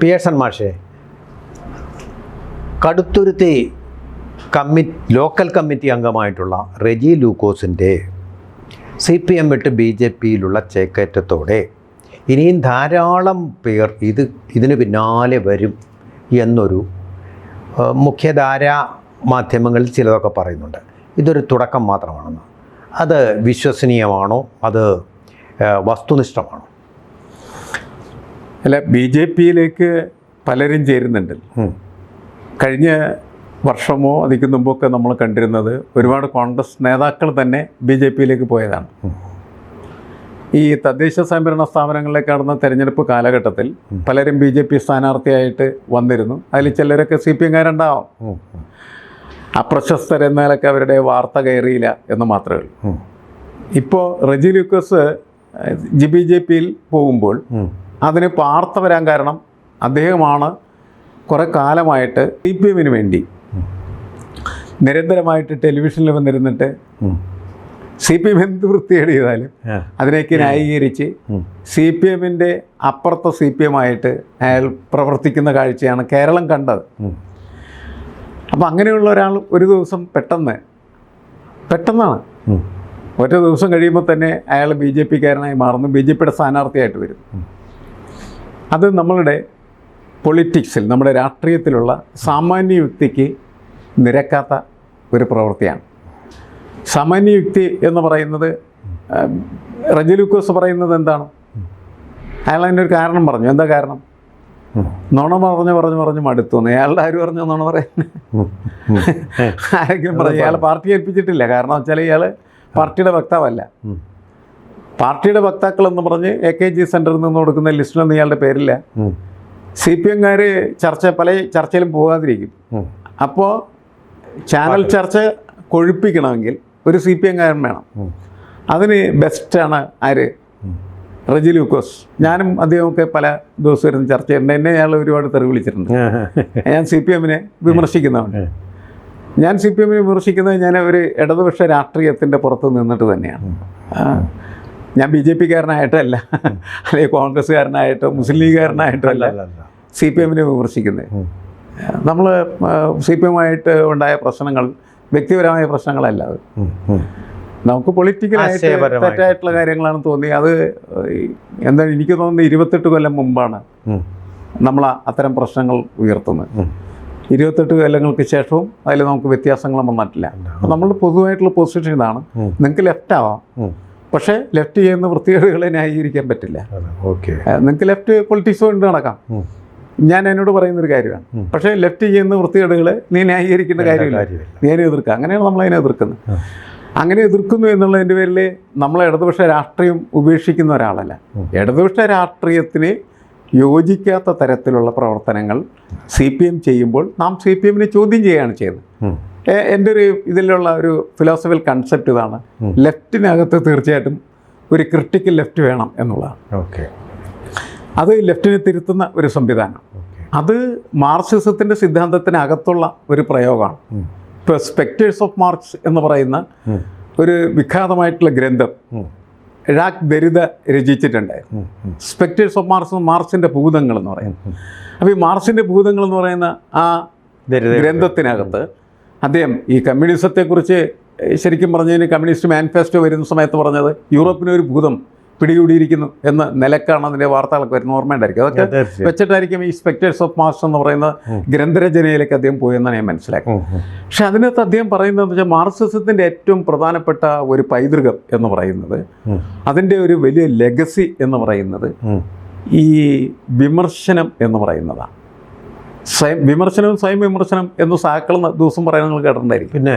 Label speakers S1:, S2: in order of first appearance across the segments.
S1: Pearson മാഷേ, Kaduthuruthy local committee അംഗമായിട്ടുള്ള Reji ലൂക്കോസിൻ്റെ CPM വിട്ട് BJPയിലുള്ള ചേക്കേറ്റത്തോടെ ഇനിയും ധാരാളം പേർ ഇതിന് പിന്നാലെ വരും എന്നൊരു മുഖ്യധാരാ മാധ്യമങ്ങളിൽ ചിലതൊക്കെ പറയുന്നുണ്ട്. ഇതൊരു തുടക്കം മാത്രമാണെന്ന്. അത് വിശ്വസനീയമാണോ? അത് വസ്തുനിഷ്ഠമാണോ?
S2: അല്ല, BJPയിലേക്ക് പലരും ചേരുന്നുണ്ട്. കഴിഞ്ഞ വർഷമോ അതിക്ക് മുമ്പൊക്കെ നമ്മൾ കണ്ടിരുന്നത് ഒരുപാട് കോൺഗ്രസ് നേതാക്കൾ തന്നെ BJPയിലേക്ക് പോയതാണ്. ഈ തദ്ദേശ സ്വയംഭരണ സ്ഥാപനങ്ങളിലേക്ക് നടന്ന തെരഞ്ഞെടുപ്പ് കാലഘട്ടത്തിൽ പലരും BJP സ്ഥാനാർത്ഥിയായിട്ട് വന്നിരുന്നു. അതിൽ ചിലരൊക്കെ CPMകാരുണ്ടാവും. അപ്രശസ്തരെന്നാലൊക്കെ അവരുടെ വാർത്ത കയറിയില്ല എന്ന് മാത്രമേ ഉള്ളൂ. ഇപ്പോൾ റെജി ലൂക്കോസ് BJPയിൽ പോകുമ്പോൾ അതിന് പാർത്ത വരാൻ കാരണം അദ്ദേഹമാണ് കുറേ കാലമായിട്ട് CPMന് വേണ്ടി നിരന്തരമായിട്ട് ടെലിവിഷനിൽ വന്നിരുന്നിട്ട് CPM എന്ത് വൃത്തികേട് ചെയ്താലും അതിനേക്ക് ന്യായീകരിച്ച് CPMൻ്റെ അപ്പുറത്തെ CPMമായിട്ട് അയാൾ പ്രവർത്തിക്കുന്ന കാഴ്ചയാണ് കേരളം കണ്ടത്. അപ്പം അങ്ങനെയുള്ള ഒരാൾ ഒരു ദിവസം പെട്ടെന്നാണ് ഒറ്റ ദിവസം കഴിയുമ്പോൾ തന്നെ അയാൾ BJPക്കാരനായി മാറുന്നു, BJPയുടെ സ്ഥാനാർത്ഥിയായിട്ട് വരും. അത് നമ്മളുടെ പൊളിറ്റിക്സിൽ, നമ്മുടെ രാഷ്ട്രീയത്തിലുള്ള സാമാന്യ യുക്തിക്ക് നിരക്കാത്ത ഒരു പ്രവൃത്തിയാണ്. സാമാന്യ യുക്തി എന്ന് പറയുന്നത്, റെജി ലൂക്കോസ് പറയുന്നത് എന്താണ്? അയാൾ അതിൻ്റെ ഒരു കാരണം പറഞ്ഞു. എന്താ കാരണം? നുണ പറഞ്ഞ് മടുത്തു. അയാളുടെ ആര് പറഞ്ഞു നുണ പറയുന്നത്? ആരെങ്കിലും പറഞ്ഞു? ഇയാൾ പാർട്ടി ഏൽപ്പിച്ചിട്ടില്ല. കാരണം വെച്ചാൽ ഇയാൾ പാർട്ടിയുടെ വക്താവല്ല. പാർട്ടിയുടെ വക്താക്കളെന്ന് പറഞ്ഞ് AKG സെൻറ്ററിൽ നിന്ന് കൊടുക്കുന്ന ലിസ്റ്റിലൊന്നും ഇയാളുടെ പേരില്ല. CPMകാർ പല ചർച്ചയിലും പോകാതിരിക്കും. അപ്പോൾ ചാനൽ ചർച്ച കൊഴുപ്പിക്കണമെങ്കിൽ ഒരു CPMകാരൻ വേണം. അതിന് ബെസ്റ്റാണ് ആര്? റെജി ലൂക്കോസ്. ഞാനും അദ്ദേഹമൊക്കെ പല ദിവസം ഇരുന്ന് ചർച്ച ചെയ്യുന്നുണ്ട്. എന്നെ അയാൾ ഒരുപാട് തെറി വിളിച്ചിട്ടുണ്ട്. ഞാൻ CPMനെ വിമർശിക്കുന്നതാണ്. ഞാൻ CPMനെ വിമർശിക്കുന്നത് ഞാൻ ഒരു ഇടതുപക്ഷ രാഷ്ട്രീയത്തിൻ്റെ പുറത്ത് നിന്നിട്ട് തന്നെയാണ്. ഞാൻ BJPക്കാരനായിട്ടല്ല, അല്ലെങ്കിൽ കോൺഗ്രസ്സുകാരനായിട്ടോ മുസ്ലിം ലീഗുകാരനായിട്ടോ അല്ല CPMനെ വിമർശിക്കുന്നത്. നമ്മൾ CPMമായിട്ട് ഉണ്ടായ പ്രശ്നങ്ങൾ വ്യക്തിപരമായ പ്രശ്നങ്ങളല്ല. അത് നമുക്ക് പൊളിറ്റിക്കലായിട്ട് തെറ്റായിട്ടുള്ള കാര്യങ്ങളാണ് തോന്നി. അത് എന്താണ് എനിക്ക് തോന്നുന്നത് 28 കൊല്ലം മുമ്പാണ് നമ്മൾ അത്തരം പ്രശ്നങ്ങൾ ഉയർത്തുന്നത്. 28 കൊല്ലങ്ങൾക്ക് ശേഷവും അതിൽ നമുക്ക് വ്യത്യാസങ്ങൾ വന്നിട്ടില്ല. അപ്പോൾ നമ്മളുടെ പൊതുവായിട്ടുള്ള പൊസിഷൻ ഇതാണ്. നിങ്ങൾക്ക് ലെഫ്റ്റ് ആവാം, പക്ഷേ ലെഫ്റ്റ് ചെയ്യുന്ന വൃത്തികേടുകളെ ന്യായീകരിക്കാൻ പറ്റില്ല. നിങ്ങൾക്ക് ലെഫ്റ്റ് പൊളിറ്റിക്സ് കൊണ്ട് നടക്കാം. ഞാൻ എന്നോട് പറയുന്നൊരു കാര്യമാണ്. പക്ഷേ ലെഫ്റ്റ് ചെയ്യുന്ന വൃത്തികേടുകളെ നീ ന്യായീകരിക്കേണ്ട കാര്യമില്ല. നീ അതിനെ എതിർക്കുക. അങ്ങനെയാണ് നമ്മളതിനെ എതിർക്കുന്നത്. അങ്ങനെ എതിർക്കുന്നു എന്നുള്ളതിൻ്റെ പേരിൽ നമ്മൾ ഇടതുപക്ഷ രാഷ്ട്രീയം ഉപേക്ഷിക്കുന്ന ഒരാളല്ല. ഇടതുപക്ഷ രാഷ്ട്രീയത്തിന് യോജിക്കാത്ത തരത്തിലുള്ള പ്രവർത്തനങ്ങൾ CPM ചെയ്യുമ്പോൾ നാം CPMനെ ചോദ്യം ചെയ്യുകയാണ് ചെയ്യുന്നത്. എൻ്റെ ഒരു ഇതിലുള്ള ഒരു ഫിലോസഫിക്കൽ കൺസെപ്റ്റ് ഇതാണ്. ലെഫ്റ്റിനകത്ത് തീർച്ചയായിട്ടും ഒരു ക്രിട്ടിക്കൽ ലെഫ്റ്റ് വേണം എന്നുള്ളതാണ്. അത് ലെഫ്റ്റിനെ തിരുത്തുന്ന ഒരു സംവിധാനം. അത് മാർക്സിസത്തിൻ്റെ സിദ്ധാന്തത്തിനകത്തുള്ള ഒരു പ്രയോഗമാണ്. ഇപ്പോൾ സ്പെക്ടേഴ്സ് ഓഫ് മാർക്സ് എന്ന് പറയുന്ന ഒരു വിഖ്യാതമായിട്ടുള്ള ഗ്രന്ഥം ജാക്ക് ദെരിദ രചിച്ചിട്ടുണ്ടായിരുന്നു. സ്പെക്ടേഴ്സ് ഓഫ് മാർക്സിൻ്റെ ഭൂതങ്ങൾ എന്ന് പറയുന്നത്. അപ്പോൾ ഈ മാർക്സിൻ്റെ ഭൂതങ്ങൾ എന്ന് പറയുന്ന ആ ഗ്രന്ഥത്തിനകത്ത് അദ്ദേഹം ഈ കമ്മ്യൂണിസത്തെക്കുറിച്ച് ശരിക്കും പറഞ്ഞതിന് കമ്മ്യൂണിസ്റ്റ് മാനിഫെസ്റ്റോ വരുന്ന സമയത്ത് പറഞ്ഞത് യൂറോപ്പിനൊരു ഭൂതം പിടികൂടിയിരിക്കുന്നു എന്ന നിലക്കാണ് അതിൻ്റെ വാർത്തകളൊക്കെ വരുന്ന ഓർമ്മയുണ്ടായിരിക്കും. അതൊക്കെ വെച്ചിട്ടായിരിക്കും ഈ സ്പെക്ടേഴ്സ് ഓഫ് മാർക്സ് എന്ന് പറയുന്ന ഗ്രന്ഥരചനയിലേക്ക് അദ്ദേഹം പോയെന്നാണ് ഞാൻ മനസ്സിലാക്കുന്നത്. പക്ഷെ അതിനകത്ത് അദ്ദേഹം പറയുന്നതെന്ന് വെച്ചാൽ മാർക്സിസത്തിൻ്റെ ഏറ്റവും പ്രധാനപ്പെട്ട ഒരു പൈതൃകം എന്ന് പറയുന്നത്, അതിൻ്റെ ഒരു വലിയ ലെഗസി എന്ന് പറയുന്നത് ഈ വിമർശനം എന്ന് പറയുന്നതാണ്. വിമർശനവും സ്വയം വിമർശനം എന്ന് സാക്കൾ ദിവസം പറയുന്നത് നിങ്ങൾ കേട്ടിട്ടുണ്ടായിരിക്കും. പിന്നെ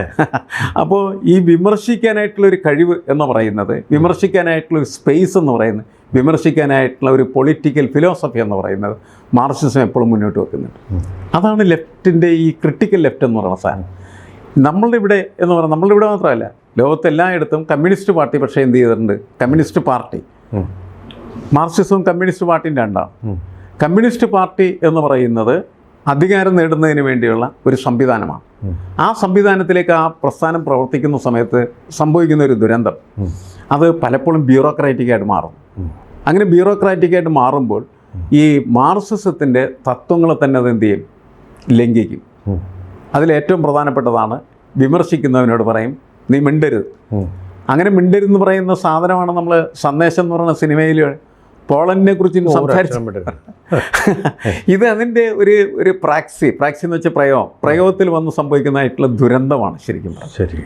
S2: അപ്പോൾ ഈ വിമർശിക്കാനായിട്ടുള്ളൊരു കഴിവ് എന്ന് പറയുന്നത്, വിമർശിക്കാനായിട്ടുള്ളൊരു സ്പേസ് എന്ന് പറയുന്നത്, വിമർശിക്കാനായിട്ടുള്ള ഒരു പൊളിറ്റിക്കൽ ഫിലോസഫി എന്ന് പറയുന്നത് മാർക്സിസം എപ്പോഴും മുന്നോട്ട് വെക്കുന്നുണ്ട്. അതാണ് ലെഫ്റ്റിൻ്റെ ഈ ക്രിട്ടിക്കൽ ലെഫ്റ്റ് എന്ന് പറയുന്ന സാധനം. നമ്മളുടെ ഇവിടെ എന്ന് പറഞ്ഞാൽ നമ്മളുടെ ഇവിടെ മാത്രമല്ല, ലോകത്തെല്ലായിടത്തും കമ്മ്യൂണിസ്റ്റ് പാർട്ടി പക്ഷേ എന്ത് ചെയ്തിട്ടുണ്ട്? കമ്മ്യൂണിസ്റ്റ് പാർട്ടി, മാർക്സിസവും കമ്മ്യൂണിസ്റ്റ് പാർട്ടിയും രണ്ടാണ്. കമ്മ്യൂണിസ്റ്റ് പാർട്ടി എന്ന് പറയുന്നത് അധികാരം നേടുന്നതിന് വേണ്ടിയുള്ള ഒരു സംവിധാനമാണ്. ആ സംവിധാനത്തിലേക്ക് ആ പ്രസ്ഥാനം പ്രവർത്തിക്കുന്ന സമയത്ത് സംഭവിക്കുന്ന ഒരു ദുരന്തം, അത് പലപ്പോഴും ബ്യൂറോക്രാറ്റിക്കായിട്ട് മാറും. അങ്ങനെ ബ്യൂറോക്രാറ്റിക്കായിട്ട് മാറുമ്പോൾ ഈ മാർക്സിസത്തിൻ്റെ തത്വങ്ങളെ തന്നെ അത് എന്ത് ചെയ്യും, ലംഘിക്കും. അതിലേറ്റവും പ്രധാനപ്പെട്ടതാണ് വിമർശിക്കുന്നവനോട് പറയും നീ മിണ്ടരുത്. അങ്ങനെ മിണ്ടരുതെന്ന് പറയുന്ന സാധനമാണ് നമ്മൾ സന്ദേശം എന്ന് പറയുന്ന സിനിമയിൽ പോളണ്ടിനെ കുറിച്ച് സംസാരിച്ചു. ഇത് അതിൻ്റെ ഒരു പ്രാക്സി എന്ന് വെച്ചാൽ പ്രയോഗത്തിൽ വന്ന് സംഭവിക്കുന്നതായിട്ടുള്ള ദുരന്തമാണ് ശരിക്കും.
S1: ശരി,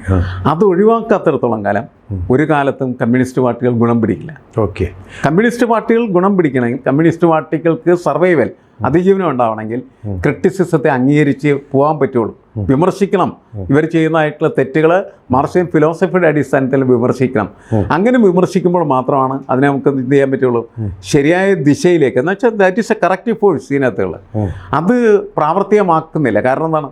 S2: അത് ഒഴിവാക്കാത്തിടത്തോളം കാലം ഒരു കാലത്തും കമ്മ്യൂണിസ്റ്റ് പാർട്ടികൾ ഗുണം പിടിക്കില്ല.
S1: ഓക്കെ,
S2: കമ്മ്യൂണിസ്റ്റ് പാർട്ടികൾ ഗുണം പിടിക്കണമെങ്കിൽ, കമ്മ്യൂണിസ്റ്റ് പാർട്ടികൾക്ക് സർവൈവൽ, അതിജീവനം ഉണ്ടാവണമെങ്കിൽ ക്രിറ്റിസിസത്തെ അംഗീകരിച്ച് പോകാൻ പറ്റുള്ളൂ. വിമർശിക്കണം, ഇവർ ചെയ്യുന്നതായിട്ടുള്ള തെറ്റുകൾ മാർക്സിയൻ ഫിലോസഫിയുടെ അടിസ്ഥാനത്തിൽ വിമർശിക്കണം. അങ്ങനെ വിമർശിക്കുമ്പോൾ മാത്രമാണ് അതിനെ നമുക്ക് എന്ത് ചെയ്യാൻ പറ്റുള്ളൂ, ശരിയായ ദിശയിലേക്ക്, എന്ന് വെച്ചാൽ that is A corrective force ഇതിനകത്തുള്ള. അത് പ്രാവർത്തികമാക്കുന്നില്ല. കാരണം എന്താണ്,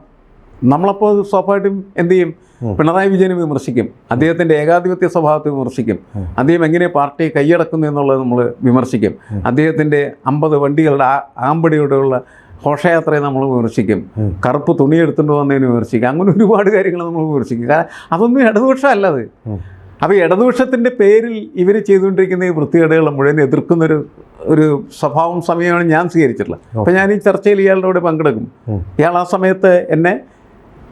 S2: നമ്മളപ്പോൾ സ്വാഭാവികമായിട്ടും എന്ത് ചെയ്യും, പിണറായി വിജയനെ വിമർശിക്കും, അദ്ദേഹത്തിൻ്റെ ഏകാധിപത്യ സ്വഭാവത്തെ വിമർശിക്കും, അദ്ദേഹം എങ്ങനെ പാർട്ടി കൈയടക്കുന്നു എന്നുള്ളത് നമ്മൾ വിമർശിക്കും, അദ്ദേഹത്തിൻ്റെ 50 വണ്ടികളുടെ ആമ്പടിയോടെയുള്ള ഘോഷയാത്രയെ നമ്മൾ വിമർശിക്കും, കറുപ്പ് തുണി എടുത്തുകൊണ്ട് വന്നതിന് വിമർശിക്കും, അങ്ങനെ ഒരുപാട് കാര്യങ്ങൾ നമ്മൾ വിമർശിക്കും. കാരണം അതൊന്നും ഇടതുപക്ഷമല്ല അത്. അപ്പോൾ ഇടതുപക്ഷത്തിൻ്റെ പേരിൽ ഇവർ ചെയ്തുകൊണ്ടിരിക്കുന്ന ഈ വൃത്തികേടുകൾ മുഴുവൻ എതിർക്കുന്നൊരു സ്വഭാവം സമയമാണ് ഞാൻ സ്വീകരിച്ചിട്ടുള്ളത്. അപ്പോൾ ഞാൻ ഈ ചർച്ചയിൽ ഇയാളുടെ കൂടെ പങ്കെടുക്കും. ഇയാൾ ആ സമയത്ത് എന്നെ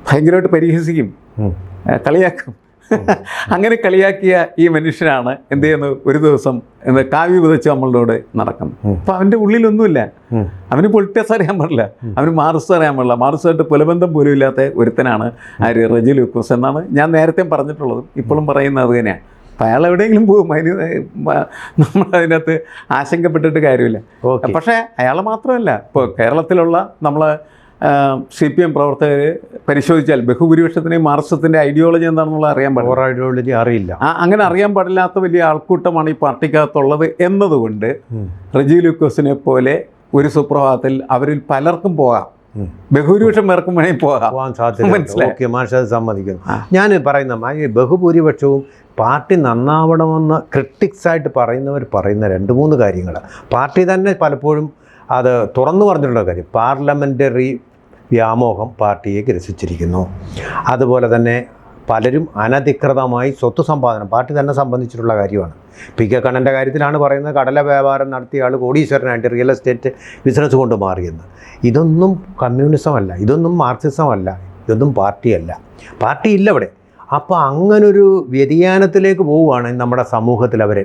S2: ഭയങ്കരമായിട്ട് പരിഹസിക്കും, കളിയാക്കും. അങ്ങനെ കളിയാക്കിയ ഈ മനുഷ്യനാണ് എന്ത് ചെയ്യുന്നത്, ഒരു ദിവസം കാവ്യ വിതച്ച് നമ്മളുടെ കൂടെ നടക്കുന്നത്. അപ്പോൾ അവൻ്റെ ഉള്ളിലൊന്നുമില്ല, അവന് പൊളിറ്റിക്സ് അറിയാൻ പാടില്ല, അവന് മാർക്സ് അറിയാൻ പാടില്ല, മാർക്സുമായിട്ട് പുലബന്ധം പോലും ഇല്ലാത്ത ഒരുത്തനാണ് ആര്, റെജി ലൂക്കോസ് എന്നാണ് ഞാൻ നേരത്തെ പറഞ്ഞിട്ടുള്ളതും ഇപ്പോഴും പറയുന്നത് അത് തന്നെയാണ്. അപ്പോൾ അയാൾ എവിടെയെങ്കിലും പോകും, അതിന് നമ്മളതിനകത്ത് ആശങ്കപ്പെട്ടിട്ട് കാര്യമില്ല. പക്ഷേ അയാൾ മാത്രമല്ല, ഇപ്പോൾ കേരളത്തിലുള്ള നമ്മൾ CPM പ്രവർത്തകർ പരിശോധിച്ചാൽ ബഹുഭൂരിപക്ഷത്തിനെയും മാർക്സിസത്തിൻ്റെ ഐഡിയോളജി എന്താണെന്നുള്ള അറിയാൻ പാടില്ല.
S1: ഐഡിയോളജി അറിയില്ല.
S2: അങ്ങനെ അറിയാൻ പാടില്ലാത്ത വലിയ ആൾക്കൂട്ടമാണ് ഈ പാർട്ടിക്കകത്തുള്ളത് എന്നതുകൊണ്ട് റെജി ലൂക്കോസിനെ പോലെ ഒരു സുപ്രഭാതത്തിൽ അവരിൽ പലർക്കും പോകാം, ബഹുഭൂരിപക്ഷം പേർക്കും വേണമെങ്കിൽ പോകാൻ സാധ്യത.
S1: മനസ്സിലായി, സമ്മതിക്കുന്നു. ഞാൻ പറയുന്ന ഈ ബഹുഭൂരിപക്ഷവും പാർട്ടി നന്നാവണമെന്ന് ക്രിട്ടിക്സായിട്ട് പറയുന്നവർ പറയുന്ന 2-3 കാര്യങ്ങൾ പാർട്ടി തന്നെ പലപ്പോഴും അത് തുറന്നു പറഞ്ഞിട്ടുള്ള കാര്യം. പാർലമെൻ്ററി വ്യാമോഹം പാർട്ടിയെ ഗ്രസിച്ചിരിക്കുന്നു. അതുപോലെ തന്നെ പലരും അനധികൃതമായി സ്വത്ത് സമ്പാദനം പാർട്ടി തന്നെ സംബന്ധിച്ചിട്ടുള്ള കാര്യമാണ്. PK കണ്ണൻ്റെ കാര്യത്തിലാണ് പറയുന്നത്, കടല വ്യാപാരം നടത്തിയ ആൾ കോടീശ്വരനായിട്ട് റിയൽ എസ്റ്റേറ്റ് ബിസിനസ് കൊണ്ട് മാറിയെന്ന്. ഇതൊന്നും കമ്മ്യൂണിസമല്ല, ഇതൊന്നും മാർക്സിസമല്ല, ഇതൊന്നും പാർട്ടിയല്ല, പാർട്ടിയില്ല ഇവിടെ. അപ്പോൾ അങ്ങനൊരു വ്യതിയാനത്തിലേക്ക് പോവുകയാണ് നമ്മുടെ സമൂഹത്തിൽ അവർ.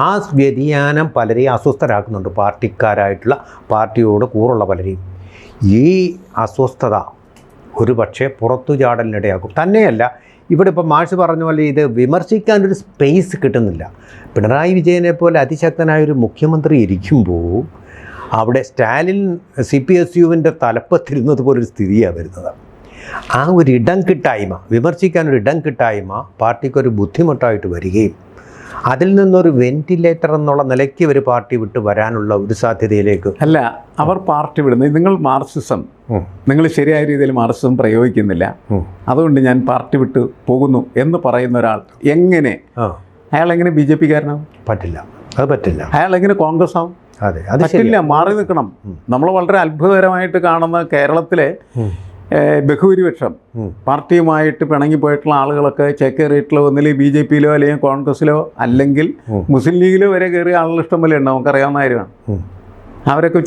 S1: ആ വ്യതിയാനം പലരെയും അസ്വസ്ഥരാക്കുന്നുണ്ട്, പാർട്ടിക്കാരായിട്ടുള്ള പാർട്ടിയോട് കൂറുള്ള പലരെയും. ഈ അസ്വസ്ഥത ഒരു പക്ഷേ പുറത്തു ചാടലിനിടയാക്കും. തന്നെയല്ല, ഇവിടെ ഇപ്പോൾ മാഷ് പറഞ്ഞ പോലെ ഇത് വിമർശിക്കാനൊരു സ്പേസ് കിട്ടുന്നില്ല. പിണറായി വിജയനെ പോലെ അതിശക്തനായൊരു മുഖ്യമന്ത്രി ഇരിക്കുമ്പോൾ അവിടെ സ്റ്റാലിൻ CPSUവിൻ്റെ തലപ്പത്തിരുന്നത് പോലൊരു സ്ഥിതിയാണ് വരുന്നത്. ആ ഒരു ഇടം കിട്ടായ്മ, വിമർശിക്കാനൊരു ഇടം കിട്ടായ്മ പാർട്ടിക്കൊരു ബുദ്ധിമുട്ടായിട്ട് വരികയും അതിൽ നിന്നൊരു വെന്റിലേറ്റർ എന്നുള്ള നിലയ്ക്ക് ഒരു പാർട്ടി വിട്ട് വരാനുള്ള ഒരു സാധ്യതയിലേക്ക്
S2: അല്ല അവർ പാർട്ടി വിടുന്നത്. നിങ്ങൾ മാർക്സിസം, നിങ്ങൾ ശരിയായ രീതിയിൽ മാർക്സിസം പ്രയോഗിക്കുന്നില്ല, അതുകൊണ്ട് ഞാൻ പാർട്ടി വിട്ട് പോകുന്നു എന്ന് പറയുന്ന ഒരാൾ എങ്ങനെ, അയാൾ എങ്ങനെ BJPക്കാരനാവും?
S1: പറ്റില്ല, അത് പറ്റില്ല.
S2: അയാൾ എങ്ങനെ കോൺഗ്രസ് ആവും?
S1: അതെ, അത്
S2: പറ്റില്ല, മാറി നിൽക്കണം. നമ്മൾ വളരെ അത്ഭുതകരമായിട്ട് കാണുന്ന കേരളത്തിലെ ബഹുഭൂരിപക്ഷം പാർട്ടിയുമായിട്ട് പിണങ്ങിപ്പോയിട്ടുള്ള ആളുകളൊക്കെ ചേക്കേറിയിട്ടുള്ള ഒന്നിൽ BJPയിലോ അല്ലെങ്കിൽ കോൺഗ്രസ്സിലോ അല്ലെങ്കിൽ മുസ്ലിം ലീഗിലോ വരെ കയറിയ ആളുകൾ ഇഷ്ടം പോലെ ഉണ്ട്, നമുക്കറിയാവുന്ന കാര്യമാണ്. അവരൊക്കെ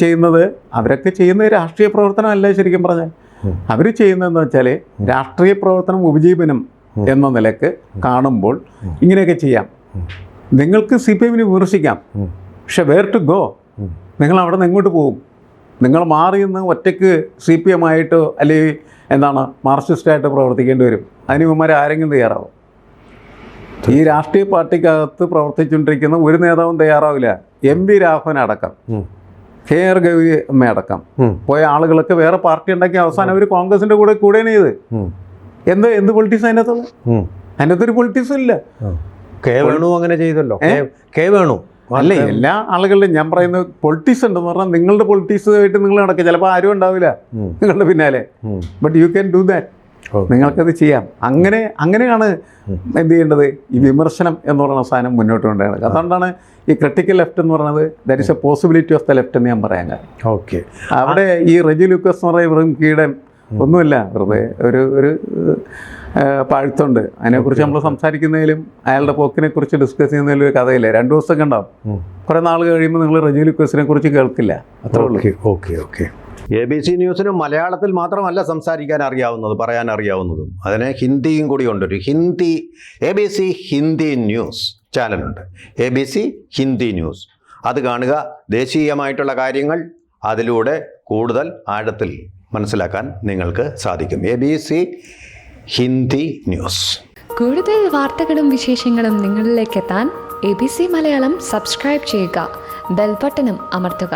S2: ചെയ്യുന്നത് രാഷ്ട്രീയ പ്രവർത്തനമല്ല. ശരിക്കും പറഞ്ഞാൽ അവർ ചെയ്യുന്നതെന്ന് വെച്ചാൽ രാഷ്ട്രീയ പ്രവർത്തനം ഉപജീവനം എന്ന നിലക്ക് കാണുമ്പോൾ ഇങ്ങനെയൊക്കെ ചെയ്യാം. നിങ്ങൾക്ക് CPMനെ വിമർശിക്കാം, പക്ഷെ വേർ ടു ഗോ, നിങ്ങൾ അവിടെ നിന്ന് എങ്ങോട്ട് പോകും? നിങ്ങൾ മാറി നിന്ന് ഒറ്റയ്ക്ക് CPM ആയിട്ടോ അല്ലെങ്കിൽ എന്താണ് മാർക്സിസ്റ്റായിട്ട് പ്രവർത്തിക്കേണ്ടി വരും. അതിന് ഇവന്മാർ ആരെങ്കിലും തയ്യാറാവും? ഈ രാഷ്ട്രീയ പാർട്ടിക്കകത്ത് പ്രവർത്തിച്ചുകൊണ്ടിരിക്കുന്ന ഒരു നേതാവും തയ്യാറാവില്ല. MP രാഘവൻ അടക്കം, KR ഗൗരി അമ്മ അടക്കം പോയ ആളുകളൊക്കെ വേറെ പാർട്ടി ഉണ്ടാക്കി അവസാനം അവർ കോൺഗ്രസിൻ്റെ കൂടെയാണ് ചെയ്ത്. എന്ത് പൊളിറ്റിക്സ് അതിനകത്തൊരു പൊളിറ്റിക്സും ഇല്ല.
S1: വേണു അങ്ങനെ ചെയ്തല്ലോ, വേണു
S2: അല്ലേ? എല്ലാ ആളുകളുടെയും ഞാൻ പറയുന്നത് പൊളിറ്റിക്സ് ഉണ്ടെന്ന് പറഞ്ഞാൽ നിങ്ങളുടെ പൊളിറ്റിക്സ് ആയിട്ട് നിങ്ങൾ നടക്കുക. ചിലപ്പോൾ ആരും ഉണ്ടാവില്ല നിങ്ങളുടെ പിന്നാലെ, but you can do that. നിങ്ങൾക്കത് ചെയ്യാം. അങ്ങനെയാണ് എന്ത് ചെയ്യേണ്ടത്. ഈ വിമർശനം എന്ന് പറയുന്ന സാധനം മുന്നോട്ട് കൊണ്ടുപോകുന്നത്. അതുകൊണ്ടാണ് ഈ ക്രിട്ടിക്കൽ ലെഫ്റ്റ് എന്ന് പറയുന്നത് that is A possibility of the left എന്ന് ഞാൻ പറയാൻ കാര്യം.
S1: ഓക്കെ,
S2: അവിടെ ഈ റെജി ലൂക്കസ് എന്ന് പറയുന്ന കീടൻ ഒന്നുമില്ല, വെറുതെ ഒരു പാഴ്ത്തുണ്ട്. അതിനെക്കുറിച്ച് നമ്മൾ സംസാരിക്കുന്നതിലും അയാളുടെ പോക്കിനെക്കുറിച്ച് ഡിസ്കസ് ചെയ്യുന്നതിലും ഒരു കഥയില്ല. 2 ദിവസമൊക്കെ ഉണ്ടാവും. കുറേ നാൾ കഴിയുമ്പോൾ നിങ്ങൾ റജീവ് ലുക്കോസിനെ കുറിച്ച് കേൾക്കില്ല. അത്രേ ഉള്ളൂ.
S1: ഓക്കെ ABC ന്യൂസിന് മലയാളത്തിൽ മാത്രമല്ല സംസാരിക്കാൻ അറിയാവുന്നത്, പറയാൻ അറിയാവുന്നതും. അതിന് ഹിന്ദിയും കൂടി ഉണ്ട്. ഒരു ഹിന്ദി ABC ഹിന്ദി ന്യൂസ് ചാനലുണ്ട്, ABC ഹിന്ദി ന്യൂസ്. അത് കാണുക. ദേശീയമായിട്ടുള്ള കാര്യങ്ങൾ അതിലൂടെ കൂടുതൽ ആഴത്തിൽ മനസ്സിലാക്കാൻ നിങ്ങൾക്ക് സാധിക്കും. ABC Hindi news.
S3: കൂടുതൽ വാർത്തകളും വിശേഷങ്ങളും നിങ്ങളിലേക്ക് എത്താൻ ABC മലയാളം സബ്സ്ക്രൈബ് ചെയ്യുക, ബെൽ ബട്ടണും അമർത്തുക.